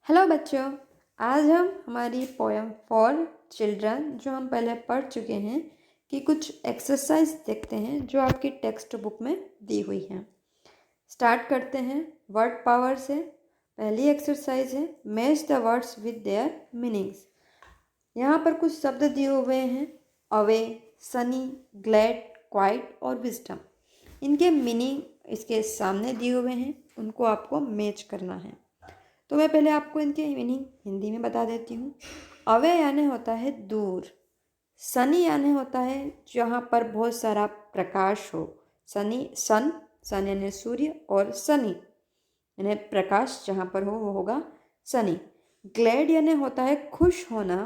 Hello बच्चों। आज हम हमारी पोएम फॉर चिल्ड्रन जो हम पहले पढ़ चुके हैं कि कुछ एक्सरसाइज देखते हैं जो आपकी टेक्स्ट बुक में दी हुई हैं। स्टार्ट करते हैं वर्ड पावर से। पहली एक्सरसाइज है match the words with their meanings. यहाँ पर कुछ शब्द दिए हुए हैं, अवे, सनी, ग्लैड, क्वाइट और विजडम। इनके मीनिंग इसके सामने दिए हुए हैं, उनको आपको मैच करना है। तो मैं पहले आपको इनके मीनिंग हिंदी में बता देती हूँ। अवे यानी होता है दूर, सनी यानी होता है जहाँ पर बहुत सारा प्रकाश हो। सनी सन यानी सूर्य, और सनी यानी प्रकाश जहाँ पर हो वो होगा सनी। ग्लैड यानी होता है खुश होना।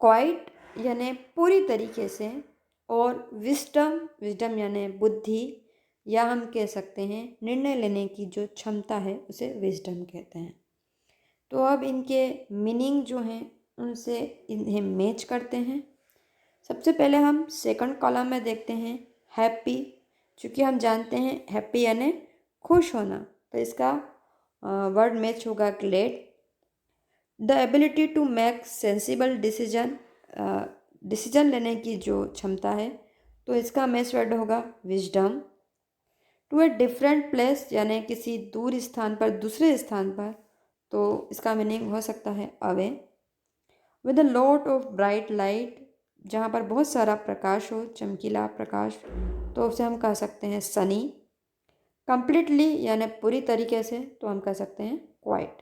क्वाइट यानी पूरी तरीके से। और विजडम यानी बुद्धि, या हम कह सकते हैं निर्णय लेने की जो क्षमता है उसे विजडम कहते हैं। तो अब इनके मीनिंग जो हैं उनसे इन्हें मैच करते हैं। सबसे पहले हम सेकंड कॉलम में देखते हैं हैप्पी। चूँकि हम जानते हैं हैप्पी यानी खुश होना, तो इसका वर्ड मैच होगा glad. The ability to make sensible decision लेने की जो क्षमता है, तो इसका मैच वर्ड होगा wisdom. To a different place यानी किसी दूर स्थान पर, दूसरे स्थान पर, तो इसका मीनिंग हो सकता है away. With a lot of bright light, जहाँ पर बहुत सारा प्रकाश हो, चमकीला प्रकाश, तो उसे हम कह सकते हैं सनी। कंप्लीटली यानी पूरी तरीके से, तो हम कह सकते हैं क्वाइट।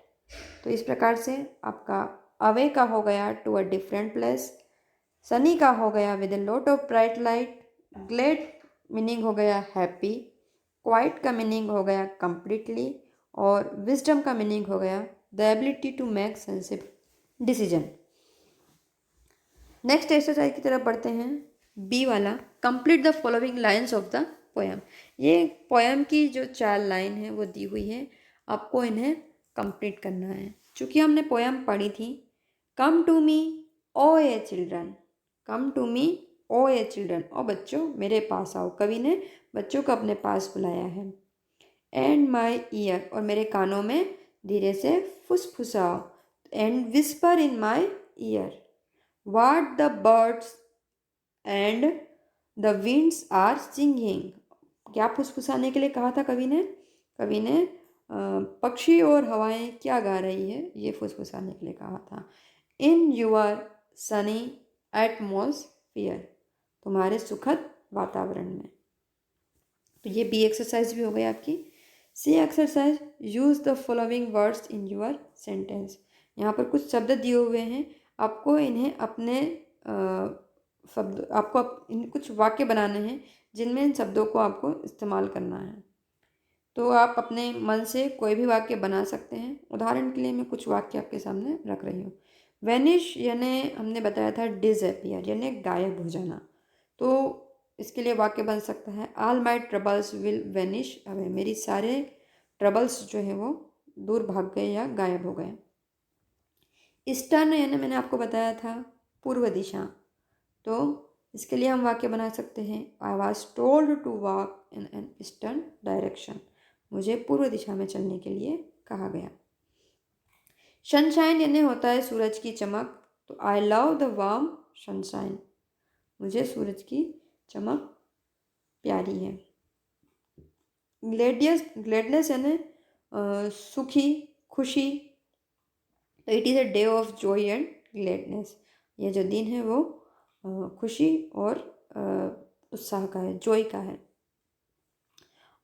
तो इस प्रकार से आपका अवे का हो गया to a different place, sunny का हो गया with a lot of bright light, glad meaning हो गया हैप्पी, क्वाइट का मीनिंग हो गया कंप्लीटली, और विजडम का मीनिंग हो गया the ability to make sensible decision. Next exercise की तरफ बढ़ते हैं। बी वाला, complete the following lines of the poem. ये पोएम की जो 4 लाइन है वो दी हुई है, आपको इन्हें कंप्लीट करना है। चूँकि हमने पोएम पढ़ी थी, come to me O ye children, come to me O ye children, ओ बच्चों मेरे पास आओ। कवि ने बच्चों को अपने पास बुलाया है। एंड माई ईयर, और मेरे कानों में धीरे से फुसफुसाओ। And whisper in my ear what the birds and the winds are singing। क्या फुसफुसाने के लिए कहा था कवि ने? कवि ने पक्षी और हवाएं क्या गा रही है, ये फुसफुसाने के लिए कहा था। इन यूर सनी एटमोसफियर, तुम्हारे सुखद वातावरण में। तो ये बी एक्सरसाइज भी हो गई आपकी। C exercise, use the following words in your sentence. यहाँ पर कुछ शब्द दिए हुए हैं, आपको इन्हें अपने शब्द, आपको कुछ वाक्य बनाने हैं जिनमें इन शब्दों को आपको इस्तेमाल करना है। तो आप अपने मन से कोई भी वाक्य बना सकते हैं। उदाहरण के लिए मैं कुछ वाक्य आपके सामने रख रही हूँ। वेनिश यानी हमने बताया था डिसअपियर यानी गायब हो जाना, तो इसके लिए वाक्य बन सकता है all my troubles will vanish away, मेरी सारे ट्रबल्स जो है वो दूर भाग गए या गायब हो गए। ईस्टर्न यानी मैंने आपको बताया था पूर्व दिशा, तो इसके लिए हम वाक्य बना सकते हैं I was told to walk in an eastern direction, मुझे पूर्व दिशा में चलने के लिए कहा गया। सनशाइन यानी होता है सूरज की चमक, तो I love the warm sunshine, मुझे सूरज की चमक प्यारी है। ग्लेडनेस यानी सुखी, खुशी, तो it is a day of joy and gladness, यह जो दिन है वो खुशी और उत्साह का है, जॉय का है।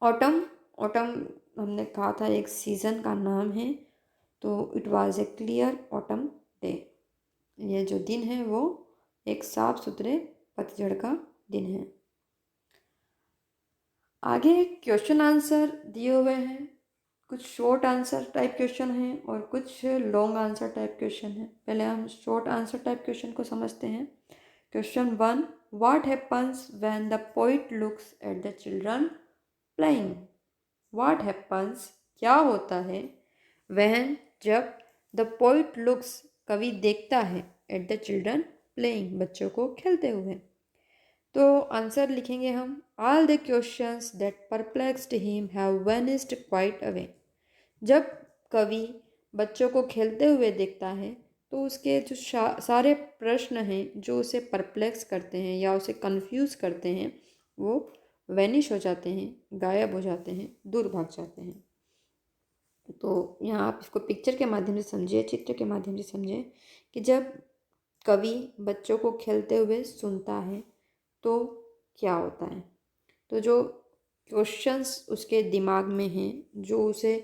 ऑटम, ऑटम हमने कहा था एक सीज़न का नाम है, तो it was a clear autumn day, यह जो दिन है वो एक साफ सुथरे पतझड़ का दिन है। आगे क्वेश्चन आंसर दिए हुए हैं, कुछ शॉर्ट आंसर टाइप क्वेश्चन हैं और कुछ लॉन्ग आंसर टाइप क्वेश्चन हैं। पहले हम शॉर्ट आंसर टाइप क्वेश्चन को समझते हैं। Question 1, what happens when the poet looks at the children playing. What happens, क्या होता है, व्हेन जब, द पोइट लुक्स कवि देखता है, एट द चिल्ड्रन प्लेइंग बच्चों को खेलते हुए। तो आंसर लिखेंगे हम all the questions that perplexed him have vanished quite away. जब कवि बच्चों को खेलते हुए देखता है तो उसके जो सारे प्रश्न हैं जो उसे परप्लेक्स करते हैं या उसे कंफ्यूज करते हैं वो वैनिश हो जाते हैं, गायब हो जाते हैं, दूर भाग जाते हैं। तो यहाँ आप इसको पिक्चर के माध्यम से समझिए, चित्र के माध्यम से समझिए कि जब कवि बच्चों को खेलते हुए सुनता है तो क्या होता है। तो जो क्वेश्चंस उसके दिमाग में हैं जो उसे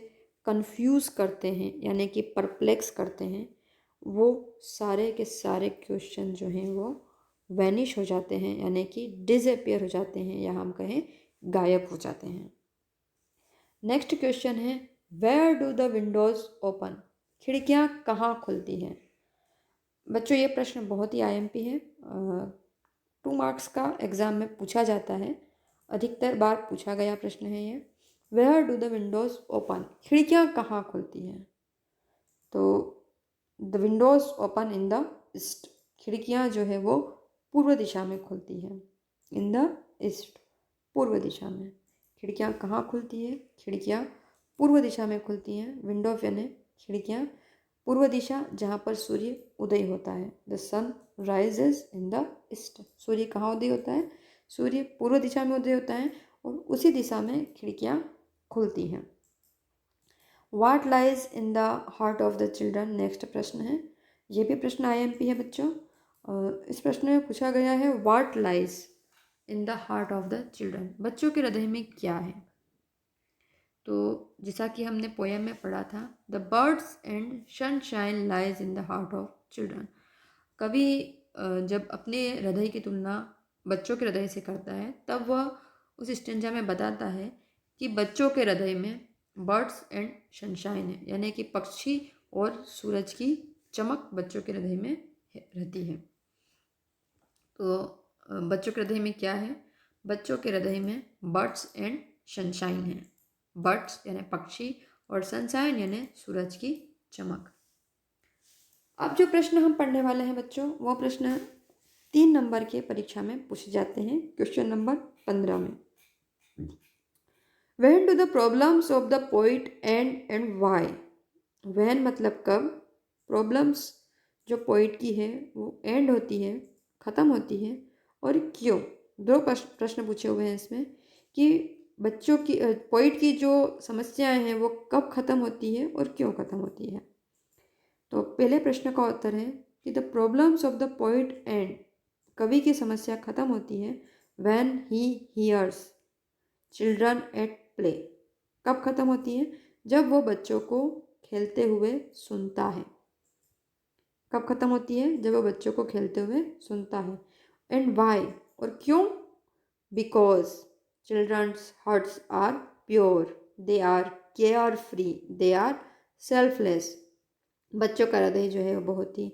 कंफ्यूज करते हैं यानी कि परप्लेक्स करते हैं, वो सारे के सारे क्वेश्चन जो हैं वो वैनिश हो जाते हैं यानी कि डिसअपियर हो जाते हैं या हम कहें गायब हो जाते हैं। नेक्स्ट क्वेश्चन है where do the windows open, खिड़कियाँ कहाँ खुलती हैं। बच्चों ये प्रश्न बहुत ही आईएमपी है, 2 मार्क्स का एग्ज़ाम में पूछा जाता है, अधिकतर बार पूछा गया प्रश्न है ये। Where do the windows open, खिड़कियाँ कहाँ खुलती हैं। तो the windows open in the east, खिड़कियाँ जो है वो पूर्व दिशा में खुलती हैं। इन द ईस्ट, पूर्व दिशा में। खिड़कियाँ कहाँ खुलती है, खिड़कियाँ पूर्व दिशा में खुलती हैं। विंडो यानी खिड़कियाँ पूर्व दिशा जहाँ पर सूर्य उदय होता है। The sun rises in the east, सूर्य कहाँ उदय होता है, सूर्य पूर्व दिशा में उदय होता है और उसी दिशा में खिड़कियाँ खुलती हैं। What lies in the heart of the children, next प्रश्न है, ये भी प्रश्न आईएमपी है बच्चों। इस प्रश्न में पूछा गया है what lies in the heart of the children, बच्चों के हृदय में क्या है। तो जैसा कि हमने पोएम में पढ़ा था, the birds and sunshine lies in the heart of children. कवि जब अपने हृदय की तुलना बच्चों के हृदय से करता है तब वह उस स्टेंजा में बताता है कि बच्चों के हृदय में बर्ड्स एंड सनशाइन है यानी कि पक्षी और सूरज की चमक बच्चों के हृदय में रहती है। तो बच्चों के हृदय में क्या है, बच्चों के हृदय में बर्ड्स एंड सनशाइन है। बर्ड्स यानी पक्षी और सनशाइन यानी सूरज की चमक। अब जो प्रश्न हम पढ़ने वाले हैं बच्चों, वो प्रश्न 3 नंबर के परीक्षा में पूछे जाते हैं। क्वेश्चन नंबर 15 में, when do the problems of the poet and why. When मतलब कब, प्रॉब्लम्स जो पोइट की है वो एंड होती है, ख़त्म होती है, और क्यों। दो प्रश्न पूछे हुए हैं इसमें कि बच्चों की पोइट की जो समस्याएं हैं वो कब ख़त्म होती है और क्यों ख़त्म होती है। तो पहले प्रश्न का उत्तर है कि the problems of the poet and, कवि की समस्या ख़त्म होती है when he hears children at play. कब ख़त्म होती है, जब वो बच्चों को खेलते हुए सुनता है। कब ख़त्म होती है, जब वो बच्चों को खेलते हुए सुनता है। एंड वाई, और क्यों, because children's hearts are pure, they are care free, they are selfless. बच्चों का हृदय जो है वो बहुत ही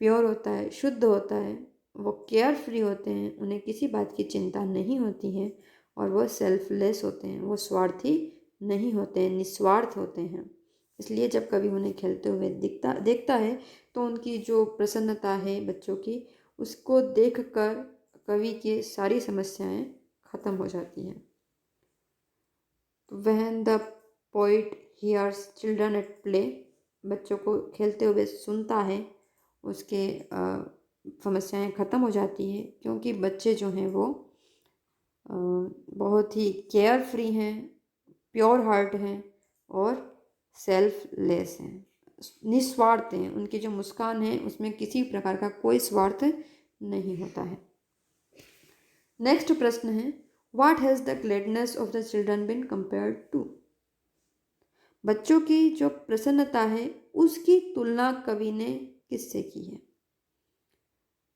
प्योर होता है, शुद्ध होता है, वो केयर फ्री होते हैं, उन्हें किसी बात की चिंता नहीं होती है और वो सेल्फलेस होते हैं, वो स्वार्थी नहीं होते हैं, निस्वार्थ होते हैं। इसलिए जब कभी उन्हें खेलते हुए देखता है तो उनकी जो प्रसन्नता है बच्चों की, उसको देखकर कवि की सारी समस्याएं ख़त्म हो जाती हैं। When the poet hears children at play, बच्चों को खेलते हुए सुनता है, उसके समस्याएं ख़त्म हो जाती हैं क्योंकि बच्चे जो हैं वो बहुत ही केयर फ्री हैं, प्योर हार्ट हैं और सेल्फलेस हैं, निस्वार्थ हैं। उनकी जो मुस्कान है उसमें किसी प्रकार का कोई स्वार्थ नहीं होता है। नेक्स्ट प्रश्न है what has the gladness of the children been compared to. बच्चों की जो प्रसन्नता है उसकी तुलना कवि ने किससे की है।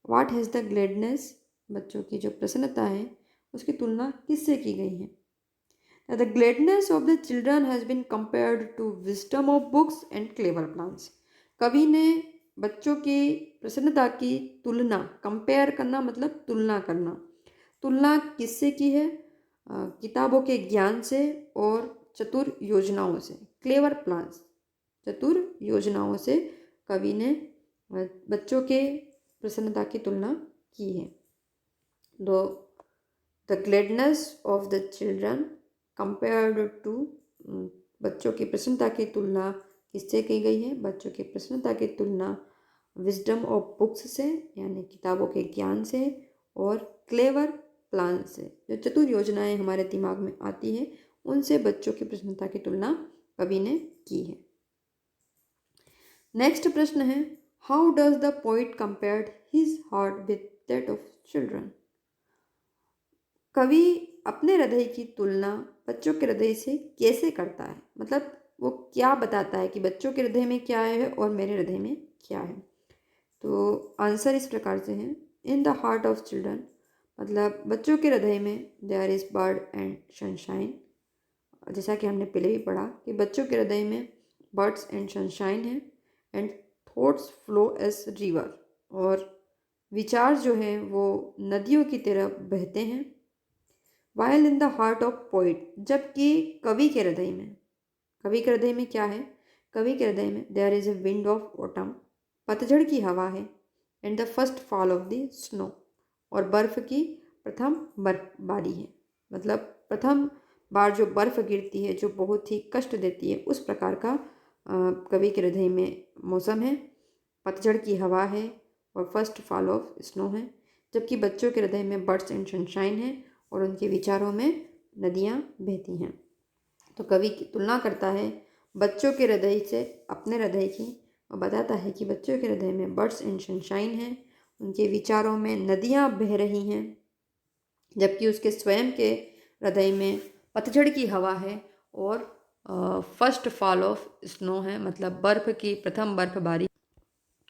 व्हाट हैज़ द ग्लेडनेस, बच्चों की जो प्रसन्नता है उसकी तुलना किससे की गई है। The gladness of the children has been compared to wisdom of books and clever plans. कवि ने बच्चों की प्रसन्नता की तुलना, कंपेयर करना मतलब तुलना करना, तुलना किससे की है, किताबों के ज्ञान से और चतुर योजनाओं से, क्लेवर प्लान्स, चतुर योजनाओं से कवि ने बच्चों के प्रसन्नता की तुलना की है। दो the gladness of the children compared to, बच्चों की प्रसन्नता की तुलना किससे की गई है? बच्चों की प्रसन्नता की तुलना विजडम ऑफ बुक्स से यानी किताबों के ज्ञान से और क्लेवर प्लान से, जो चतुर योजनाएं हमारे दिमाग में आती है उनसे बच्चों की प्रसन्नता की तुलना कवि ने की है। नेक्स्ट प्रश्न है, how does the poet compared his heart with that of children? कवि अपने हृदय की तुलना बच्चों के हृदय से कैसे करता है? मतलब वो क्या बताता है कि बच्चों के हृदय में क्या है और मेरे हृदय में क्या है? तो आंसर इस प्रकार से है, in the heart of children, मतलब बच्चों के हृदय में there is bird and sunshine. जैसा कि हमने पहले भी पढ़ा कि बच्चों के हृदय में बर्ड्स एंड सनशाइन है, and thoughts flow as river, और विचार जो हैं वो नदियों की तरह बहते हैं। While in the heart of poet, जबकि कवि के हृदय में, कवि के हृदय में क्या है? कवि के हृदय में there is a wind of autumn, पतझड़ की हवा है, and the first fall of the snow, और बर्फ की प्रथम बर्फबारी है। मतलब प्रथम बार जो बर्फ गिरती है जो बहुत ही कष्ट देती है, उस प्रकार का कवि के हृदय में मौसम है, पतझड़ की हवा है और फर्स्ट फॉल ऑफ स्नो है। जबकि बच्चों के हृदय में बर्ड्स एंड सनशाइन है और उनके विचारों में नदियाँ बहती हैं। तो कवि की तुलना करता है बच्चों के हृदय से अपने हृदय की, और बताता है कि बच्चों के हृदय में बर्ड्स एंड सनशाइन है, उनके विचारों में नदियाँ बह रही हैं, जबकि उसके स्वयं के हृदय में पतझड़ की हवा है और फर्स्ट फॉल ऑफ स्नो है, मतलब बर्फ की प्रथम बर्फबारी।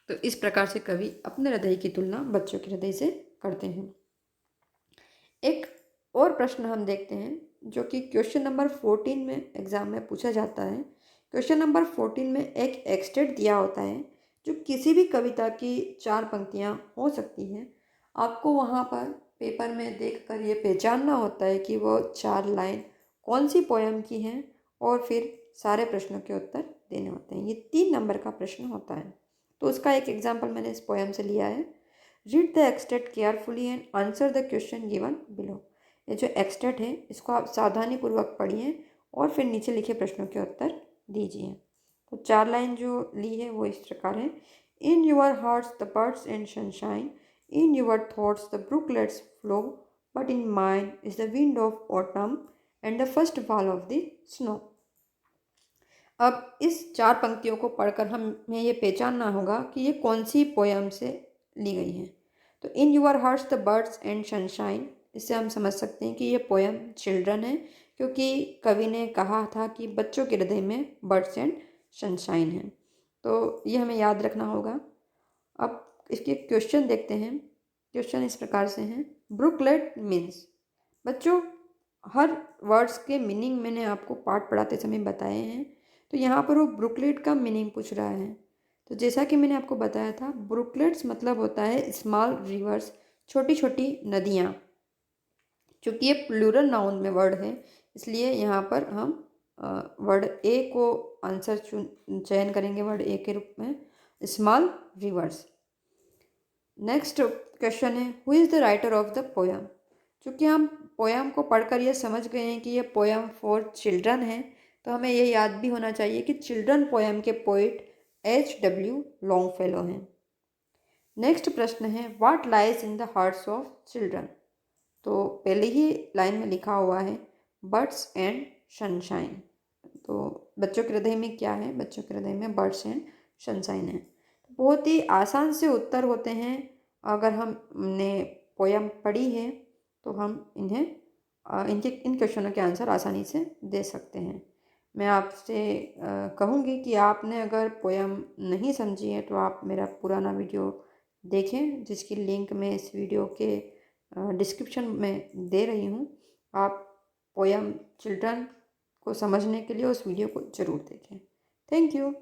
तो इस प्रकार से कवि अपने हृदय की तुलना बच्चों के हृदय से करते हैं। एक और प्रश्न हम देखते हैं जो कि क्वेश्चन नंबर 14 में एग्जाम में पूछा जाता है। क्वेश्चन नंबर 14 में एक एक्सटेंट दिया होता है जो किसी भी कविता की 4 पंक्तियां हो सकती हैं। आपको वहाँ पर पेपर में देखकर ये पहचानना होता है कि वो 4 लाइन कौन सी पोयम की हैं, और फिर सारे प्रश्नों के उत्तर देने होते हैं। ये 3 नंबर का प्रश्न होता है। तो उसका एक एग्जाम्पल मैंने इस पोयम से लिया है। Read the extent carefully and answer the question given below. ये जो एक्सटेंट है इसको आप सावधानीपूर्वक पढ़िए और फिर नीचे लिखे प्रश्नों के उत्तर दीजिए। तो 4 लाइन जो ली है वो इस प्रकार है, in your hearts the birds and sunshine, in your thoughts the brooklets flow, but in mind is the wind of autumn and the first fall of the snow. अब इस 4 पंक्तियों को पढ़कर हमें ये पहचानना होगा कि ये कौन सी पोयम से ली गई है। तो in your hearts the birds and sunshine, इससे हम समझ सकते हैं कि ये पोयम चिल्ड्रन है, क्योंकि कवि ने कहा था कि बच्चों के हृदय में बर्ड्स एंड सनशाइन है। तो ये हमें याद रखना होगा। अब इसके क्वेश्चन देखते हैं। क्वेश्चन इस प्रकार से हैं, ब्रुकलेट मीन्स, बच्चों हर वर्ड्स के मीनिंग मैंने आपको पाठ पढ़ाते समय बताए हैं। तो यहाँ पर वो ब्रुकलेट का मीनिंग पूछ रहा है। तो जैसा कि मैंने आपको बताया था, ब्रुकलेट्स मतलब होता है स्मॉल रिवर्स, छोटी छोटी नदियाँ। चूँकि ये प्लूरल नाउन में वर्ड है, इसलिए यहाँ पर हम वर्ड ए को आंसर चयन करेंगे, वर्ड ए के रूप में, स्मॉल रिवर्स। नेक्स्ट क्वेश्चन है, who is the writer of the poem? चूँकि हम पोयम को पढ़कर ये समझ गए हैं कि ये पोयम फॉर चिल्ड्रन है, तो हमें ये याद भी होना चाहिए कि चिल्ड्रन पोयम के पोइट H.W. लॉन्गफेलो हैं। नेक्स्ट प्रश्न है, what lies in the hearts of children? तो पहले ही लाइन में लिखा हुआ है बर्ड्स एंड सनशाइन। तो बच्चों के हृदय में क्या है? बच्चों के हृदय में बर्ड्स एंड सनशाइन है। बहुत ही आसान से उत्तर होते हैं। अगर हमने पोयम पढ़ी है तो हम इन क्वेश्चनों के आंसर आसानी से दे सकते हैं। मैं आपसे कहूँगी कि आपने अगर पोयम नहीं समझी है तो आप मेरा पुराना वीडियो देखें, जिसकी लिंक मैं इस वीडियो के डिस्क्रिप्शन में दे रही हूँ। आप पोयम चिल्ड्रन को समझने के लिए उस वीडियो को ज़रूर देखें। Thank you.